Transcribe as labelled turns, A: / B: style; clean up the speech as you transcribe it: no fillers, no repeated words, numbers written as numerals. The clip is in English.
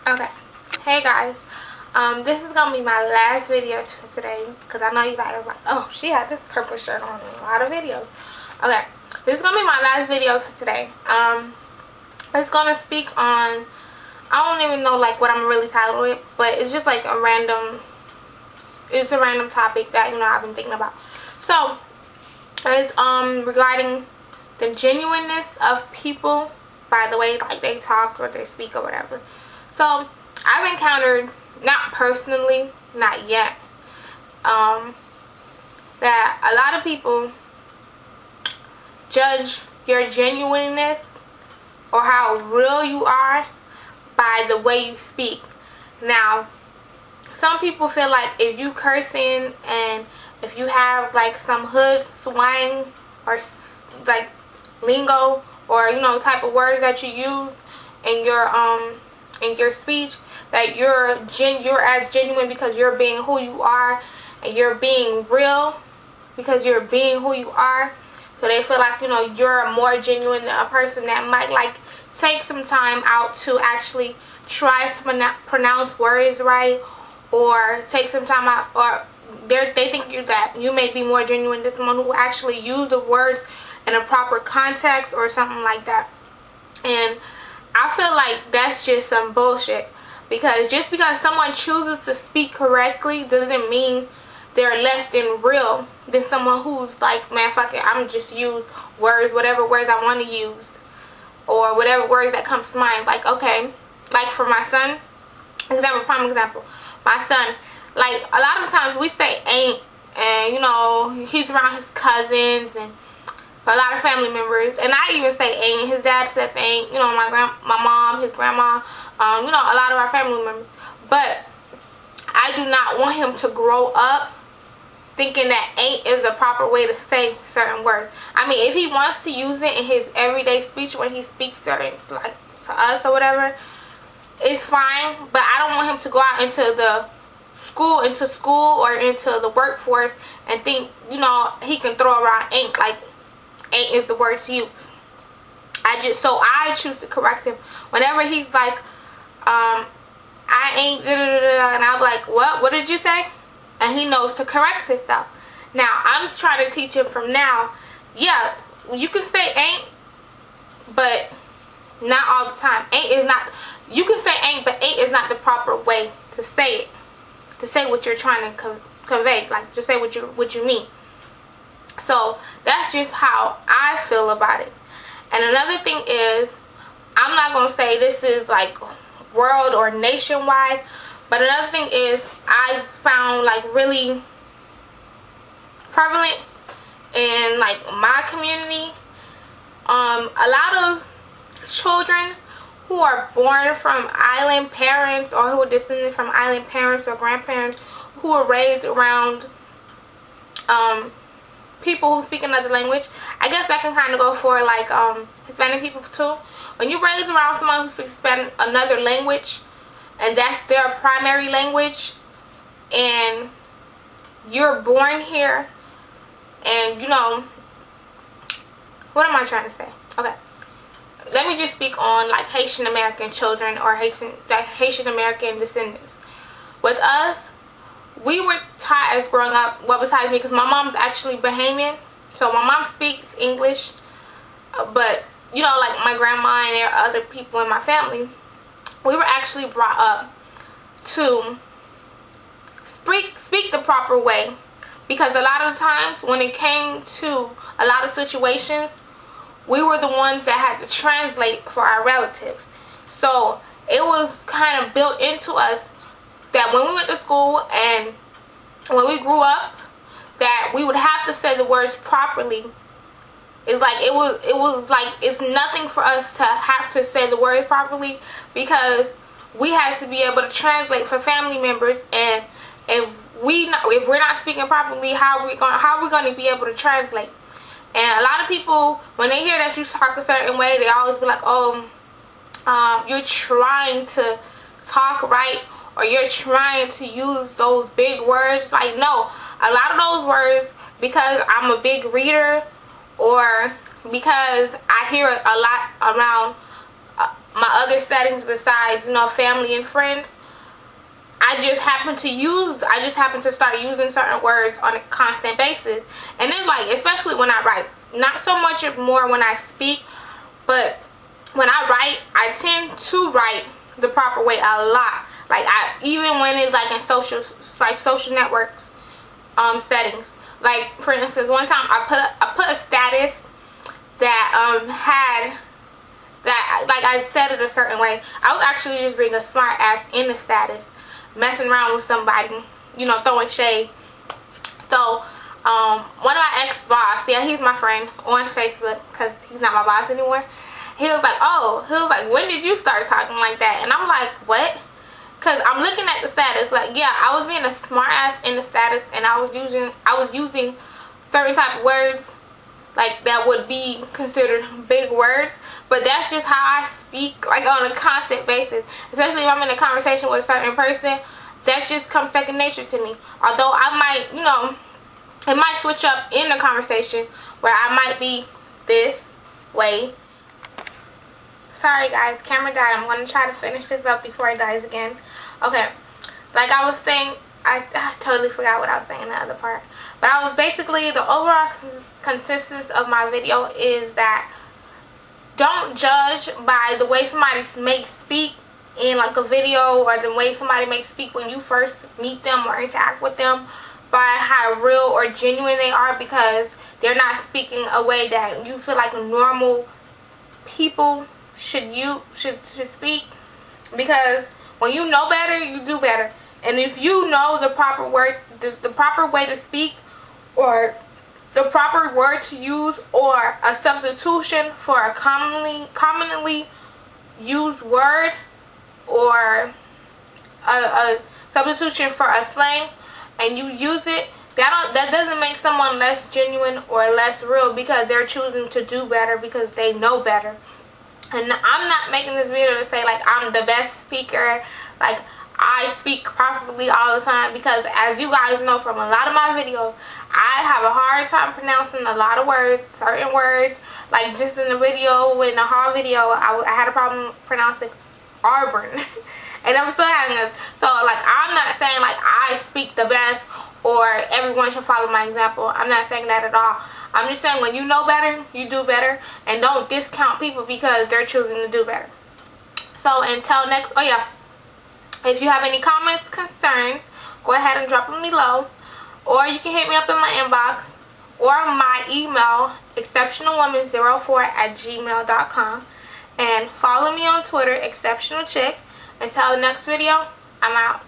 A: Okay, hey guys, this is gonna be my last video for today because I know you guys are like, oh, she had this purple shirt on in a lot of videos. Okay, this is gonna be my last video for today. It's gonna speak on, I don't even know like what I'm really titled it, but it's just like a random topic that I've been thinking about. So it's regarding the genuineness of people by the way like they talk or they speak or whatever. So I've encountered, not personally, not yet, that a lot of people judge your genuineness or how real you are by the way you speak. Now, some people feel like if you cursing and if you have like some hood swang or like lingo or type of words that you use in your speech, that you're as genuine because you're being who you are and you're being real because you're being who you are. So they feel like you're more genuine than a person that might like take some time out to actually try to pronounce words right, or take some time out, or they think that you may be more genuine than someone who actually use the words in a proper context or something like that. And I feel like that's just some bullshit, because just because someone chooses to speak correctly doesn't mean they're less than real than someone who's like, man, fuck it, I'm just use words, whatever words I want to use, or whatever words that comes to mind. Like, okay, like for my son, prime example, my son, like a lot of times we say ain't, and he's around his cousins and a lot of family members, and I even say ain't. His dad says ain't. My mom, his grandma, a lot of our family members. But I do not want him to grow up thinking that ain't is the proper way to say certain words. I mean, if he wants to use it in his everyday speech when he speaks certain, like to us or whatever, it's fine. But I don't want him to go out into school or into the workforce and think he can throw around ain't, like ain't is the word to use. I choose to correct him whenever he's like, I ain't da, da, da, da, and I'm like, what did you say? And he knows to correct himself. Now I'm trying to teach him from now, yeah, you can say ain't, but not all the time. Ain't is not, you can say ain't, but ain't is not the proper way to say it, to say what you're trying to convey, like to say what you mean. So that's just how I feel about it. And another thing is, I'm not going to say this is like world or nationwide, but another thing is I found like really prevalent in like my community, a lot of children who are born from island parents or who are descended from island parents or grandparents who were raised around people who speak another language. I guess that can kind of go for like Hispanic people too. When you raise around someone who speaks another language and that's their primary language, and you're born here, and what am I trying to say? Okay, let me just speak on like Haitian American children or Haitian American descendants. With us, we were taught as growing up, well, besides me, because my mom's actually Bahamian, so my mom speaks English, but like my grandma and there are other people in my family, we were actually brought up to speak the proper way, because a lot of times when it came to a lot of situations, we were the ones that had to translate for our relatives. So it was kind of built into us that when we went to school and when we grew up, that we would have to say the words properly. It's like it was like it's nothing for us to have to say the words properly, because we had to be able to translate for family members, and if we're not speaking properly, how are we going to be able to translate? And a lot of people, when they hear that you talk a certain way, they always be like, oh, you're trying to talk right, or you're trying to use those big words. Like, no, a lot of those words, because I'm a big reader or because I hear it a lot around my other settings besides, you know, family and friends, I just happen to start using certain words on a constant basis. And it's like, especially when I write, not so much more when I speak, but when I write, I tend to write the proper way a lot. Like, even when it's like in social networks settings. Like, for instance, one time I put a status that had that, like, I said it a certain way. I was actually just being a smart ass in the status, messing around with somebody, you know, throwing shade. So one of my ex-boss, yeah, he's my friend on Facebook because he's not my boss anymore. He was like, when did you start talking like that? And I'm like, what? Because I'm looking at the status, like, yeah, I was being a smart ass in the status, and I was using certain type of words, like, that would be considered big words, but that's just how I speak, like, on a constant basis. Especially if I'm in a conversation with a certain person, that just comes second nature to me. Although I might, you know, it might switch up in the conversation where I might be this way. Sorry guys, camera died. I'm going to try to finish this up before it dies again. Okay, like I was saying, I totally forgot what I was saying in the other part. But I was basically, the overall consistency of my video is that don't judge by the way somebody may speak in like a video, or the way somebody may speak when you first meet them or interact with them, by how real or genuine they are, because they're not speaking a way that you feel like normal people should speak. Because when you know better, you do better. And if you know the proper word, the proper way to speak, or the proper word to use, or a substitution for a commonly used word, or a substitution for a slang, and you use it, that doesn't make someone less genuine or less real, because they're choosing to do better because they know better. And I'm not making this video to say like I'm the best speaker, like I speak properly all the time, because as you guys know from a lot of my videos, I have a hard time pronouncing a lot of words, certain words. Like just in the video, in the haul video, I had a problem pronouncing Auburn. And I'm still having a, so like I'm not saying like I speak the best or everyone should follow my example. I'm not saying that at all. I'm just saying when you know better, you do better, and don't discount people because they're choosing to do better. So until next, oh yeah, if you have any comments, concerns, go ahead and drop them below, or you can hit me up in my inbox or my email, exceptionalwoman04@gmail.com, and follow me on Twitter, exceptionalchick. Until the next video, I'm out.